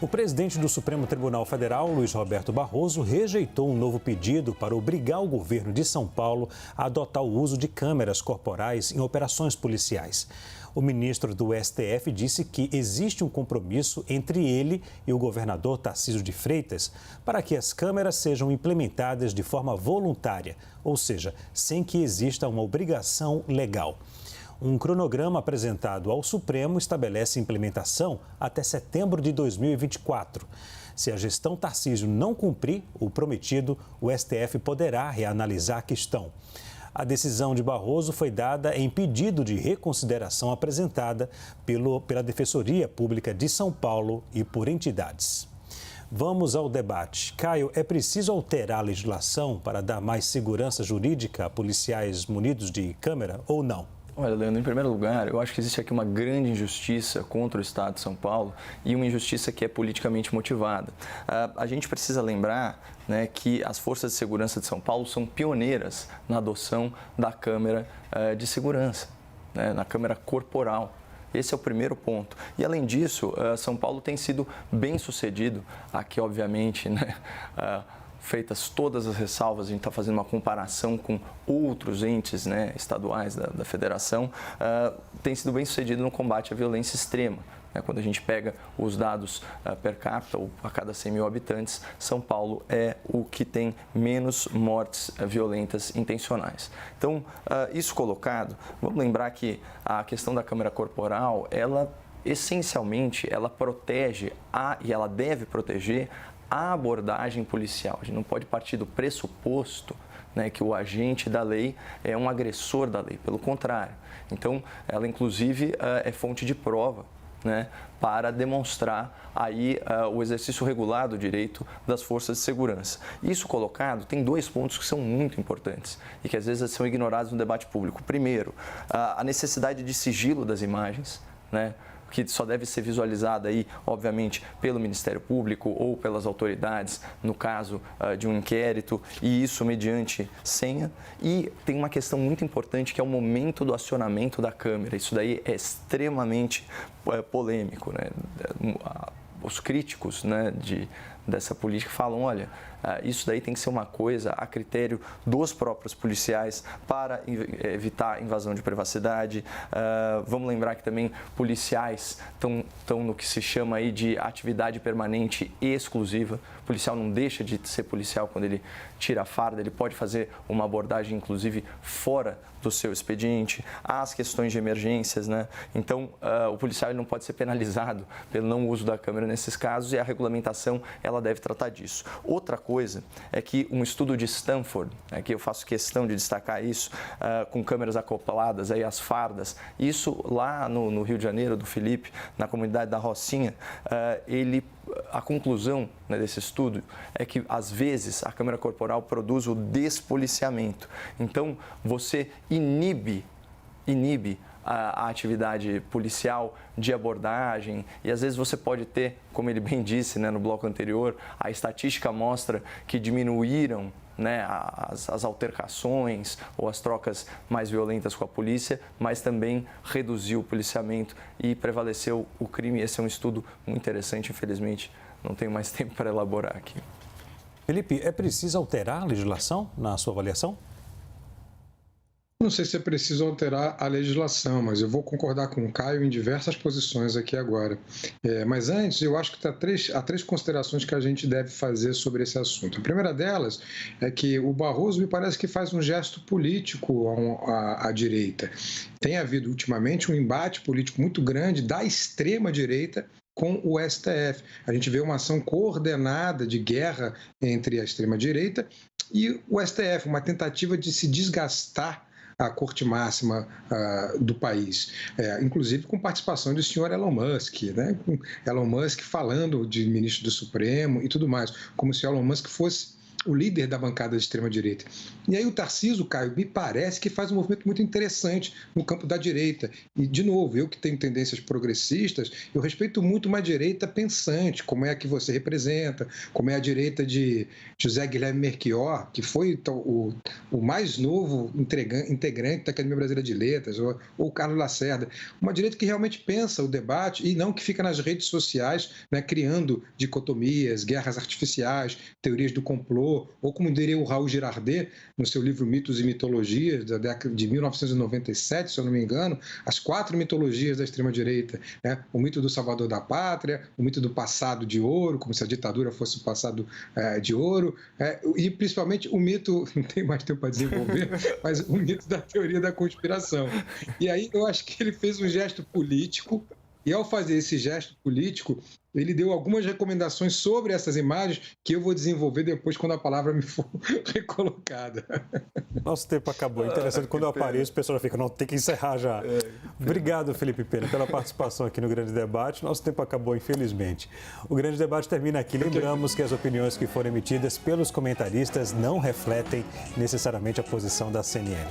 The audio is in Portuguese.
O presidente do Supremo Tribunal Federal, Luiz Roberto Barroso, rejeitou um novo pedido para obrigar o governo de São Paulo a adotar o uso de câmeras corporais em operações policiais. O ministro do STF disse que existe um compromisso entre ele e o governador Tarcísio de Freitas para que as câmeras sejam implementadas de forma voluntária, ou seja, sem que exista uma obrigação legal. Um cronograma apresentado ao Supremo estabelece implementação até setembro de 2024. Se a gestão Tarcísio não cumprir o prometido, o STF poderá reanalisar a questão. A decisão de Barroso foi dada em pedido de reconsideração apresentada pela Defensoria Pública de São Paulo e por entidades. Vamos ao debate. Caio, é preciso alterar a legislação para dar mais segurança jurídica a policiais munidos de câmera ou não? Olha, Leandro, em primeiro lugar, eu acho que existe aqui uma grande injustiça contra o Estado de São Paulo e uma injustiça que é politicamente motivada. A gente precisa lembrar, né, que as forças de segurança de São Paulo são pioneiras na adoção da câmera de segurança, né, na câmera corporal. Esse é o primeiro ponto. E, além disso, São Paulo tem sido bem sucedido aqui, obviamente, né, feitas todas as ressalvas, a gente está fazendo uma comparação com outros entes, né, estaduais da federação, tem sido bem sucedido no combate à violência extrema. Quando a gente pega os dados per capita, ou a cada 100 mil habitantes, São Paulo é o que tem menos mortes violentas intencionais. Então, isso colocado, vamos lembrar que a questão da câmera corporal, ela essencialmente, ela protege e ela deve proteger a abordagem policial. A gente não pode partir do pressuposto, né, que o agente da lei é um agressor da lei, pelo contrário. Então, ela inclusive é fonte de prova, né, para demonstrar aí o exercício regular do direito das forças de segurança. Isso colocado tem dois pontos que são muito importantes e que às vezes são ignorados no debate público. Primeiro, a necessidade de sigilo das imagens, né, que só deve ser visualizada aí, obviamente, pelo Ministério Público ou pelas autoridades, no caso de um inquérito, e isso mediante senha. E tem uma questão muito importante, que é o momento do acionamento da câmera. Isso daí é extremamente polêmico, né? Os críticos, né, dessa política falam, olha, isso daí tem que ser uma coisa a critério dos próprios policiais para evitar invasão de privacidade. Vamos lembrar que também policiais estão no que se chama aí de atividade permanente e exclusiva. O policial não deixa de ser policial quando ele tira a farda, ele pode fazer uma abordagem, inclusive, fora do seu expediente. Há as questões de emergências, né? Então, o policial não pode ser penalizado pelo não uso da câmera nesses casos e a regulamentação, ela deve tratar disso. Outra coisa é que um estudo de Stanford, que eu faço questão de destacar isso, com câmeras acopladas aí às fardas, isso lá no Rio de Janeiro, do Felipe, na comunidade da Rocinha, a conclusão, né, desse estudo é que, às vezes, a câmera corporal produz o despoliciamento. Então, você inibe a atividade policial de abordagem e, às vezes, você pode ter, como ele bem disse, né, no bloco anterior, a estatística mostra que diminuíram, né, as altercações ou as trocas mais violentas com a polícia, mas também reduziu o policiamento e prevaleceu o crime. Esse é um estudo muito interessante, infelizmente não tenho mais tempo para elaborar aqui. Felipe, é preciso alterar a legislação na sua avaliação? Não sei se é preciso alterar a legislação, mas eu vou concordar com o Caio em diversas posições aqui agora. Mas antes, eu acho que há três considerações que a gente deve fazer sobre esse assunto. A primeira delas é que o Barroso me parece que faz um gesto político à direita. Tem havido ultimamente um embate político muito grande da extrema-direita com o STF. A gente vê uma ação coordenada de guerra entre a extrema-direita e o STF, uma tentativa de se desgastar a corte máxima do país, inclusive com participação do senhor Elon Musk, né? Com Elon Musk falando de ministro do Supremo e tudo mais, como se Elon Musk fosse o líder da bancada de extrema-direita. E aí o Tarcísio, Caio, me parece que faz um movimento muito interessante no campo da direita. E, de novo, eu que tenho tendências progressistas, eu respeito muito uma direita pensante, como é a que você representa, como é a direita de José Guilherme Melchior, que foi o mais novo integrante da Academia Brasileira de Letras, ou o Carlos Lacerda. Uma direita que realmente pensa o debate e não que fica nas redes sociais, né, criando dicotomias, guerras artificiais, teorias do complô, ou como diria o Raul Girardet, no seu livro Mitos e Mitologias, da década de 1997, se eu não me engano, as 4 mitologias da extrema-direita, né? O mito do Salvador da Pátria, o mito do passado de ouro, como se a ditadura fosse o passado de ouro, e principalmente o mito, não tem mais tempo para desenvolver, mas o mito da teoria da conspiração. E aí eu acho que ele fez um gesto político, e ao fazer esse gesto político, ele deu algumas recomendações sobre essas imagens que eu vou desenvolver depois quando a palavra me for recolocada. Nosso tempo acabou. Interessante, quando eu apareço, o pessoal fica, não, tem que encerrar já. Obrigado, Felipe Pena, pela participação aqui no Grande Debate. Nosso tempo acabou, infelizmente. O Grande Debate termina aqui. Lembramos que as opiniões que foram emitidas pelos comentaristas não refletem necessariamente a posição da CNN.